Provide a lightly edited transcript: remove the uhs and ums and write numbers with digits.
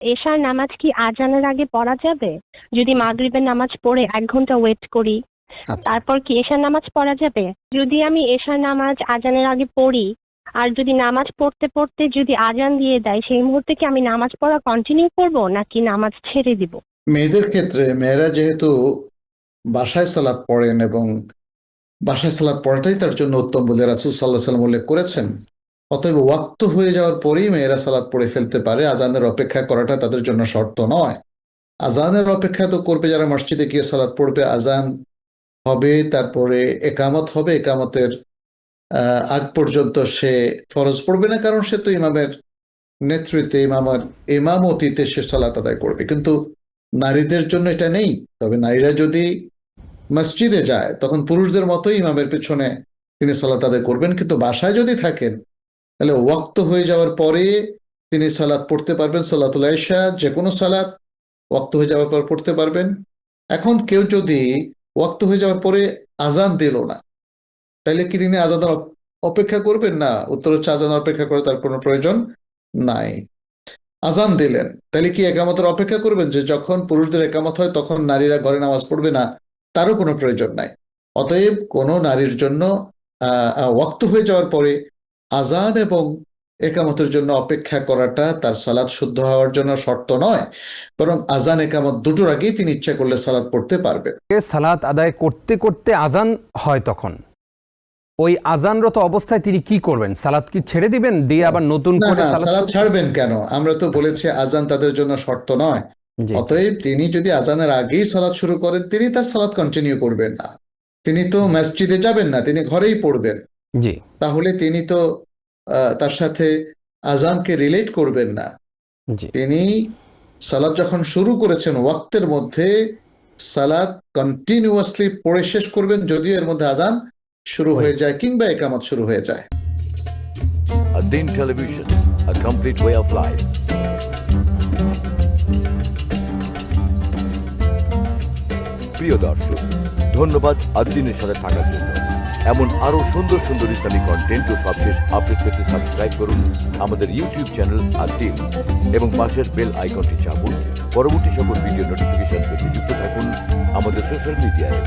এশার নামাজ কি আজানের আগে পড়া যাবে? যদি মাগরিবের নামাজ পড়ে 1 ঘন্টা ওয়েট করি, আচ্ছা, তারপর কি এশার নামাজ পড়া যাবে? যদি আমি এশার নামাজ আজানের আগে পড়ি, আর যদি নামাজ পড়তে পড়তে যদি আজান দিয়ে দেয়, সেই মুহূর্তে কি আমি নামাজ পড়া কন্টিনিউ করব নাকি নামাজ ছেড়ে দিব? মেয়েদের ক্ষেত্রে মেয়েরা যেহেতু বাসায় সালাত পড়েন এবং বাসায় সালাত পড়াটাই তার জন্য উত্তম বলে রাসূল সাল্লাল্লাহু আলাইহি ওয়াসাল্লাম উল্লেখ করেছেন, অতএব ওয়াক্ত হয়ে যাওয়ার পরেই মেয়েরা সালাত পড়ে ফেলতে পারে। আজানের অপেক্ষা করাটা তাদের জন্য শর্ত নয়। আজানের অপেক্ষা তো করবে যারা মসজিদে গিয়ে সালাত পড়বে, আজান হবে, তারপরে একামত হবে, একামতের আগ পর্যন্ত সে ফরজ পড়বে না, কারণ সে তো ইমামের নেতৃত্বে ইমামতিতে সে সালাত আদায় করবে। কিন্তু নারীদের জন্য এটা নেই। তবে নারীরা যদি মসজিদে যায় তখন পুরুষদের মতোই ইমামের পেছনে তিনি সালাত আদায় করবেন, কিন্তু বাসায় যদি থাকেন তাহলে ওয়াক্ত হয়ে যাওয়ার পরে তিনি সালাত পড়তে পারবেন। সালাতুল ইশা যে কোনো সালাত ওয়াক্ত হয়ে যাওয়ার পর পড়তে পারবেন। এখন কেউ যদি ওয়াক্ত হয়ে যাওয়ার পরে আজান দিল না, তাহলে কি তিনি আজানের অপেক্ষা করবেন? না, উত্তর হচ্ছে আজানের অপেক্ষা করে তার কোনো প্রয়োজন নাই। আজান দিলেন, তাহলে কি একামতের অপেক্ষা করবেন যে যখন পুরুষদের একামত হয় তখন নারীরা ঘরে নামাজ পড়বে? না, তারও কোনো প্রয়োজন নাই। অতএব কোনো নারীর জন্য ওয়াক্ত হয়ে যাওয়ার পরে আজান এবং একামতের জন্য অপেক্ষা করাটা তার সালাত শুদ্ধ হওয়ার জন্য শর্ত নয়, বরং আজান একামত দুটোর আগেই তিনি ইচ্ছা করলে সালাত পড়তে পারবেন। সালাত আদায় করতে করতে আজান হয়, তখন ওই আজানরত অবস্থায় তিনি কি করবেন? সালাত কি ছেড়ে দিবেন, দিয়ে আবার নতুন না করে না, সালাত ছাড়বেন কেন? আমরা তো বলেছি আজান তাদের জন্য শর্ত নয়। জি, অতএব তিনি যদি আজানের আগেই সালাত শুরু করেন, তিনি তার সালাত কন্টিনিউ করবেন না। তিনি তো মসজিদে যাবেন না, তিনি ঘরেই পড়বেন। জি, তাহলে তিনি তো তার সাথে আজানকে রিলেট করবেন না। জি। তিনি সালাত যখন শুরু করেছেন ওয়াক্তের মধ্যে সালাত কন্টিনিউয়াসলি পড়ে শেষ করবেন, যদিও এর মধ্যে আজান শুরু হয়ে যায় কিংবা একামত শুরু হয়ে যায়। Adin Television, a complete way of life. প্রিয় দর্শক, ধন্যবাদ আদ্দিনের সাথে থাকার জন্য। এমন আরো সুন্দর সুন্দর ইসলামিক কন্টেন্ট ও সবশেষ আপডেট পেতে সাবস্ক্রাইব করুন আমাদের ইউটিউব চ্যানেল আদ্দিন এবং পাশের বেল আইকনটি চাপুন। পরবর্তী সকল ভিডিও নোটিফিকেশন পেতে যুক্ত থাকুন আমাদের সোশ্যাল মিডিয়ায়।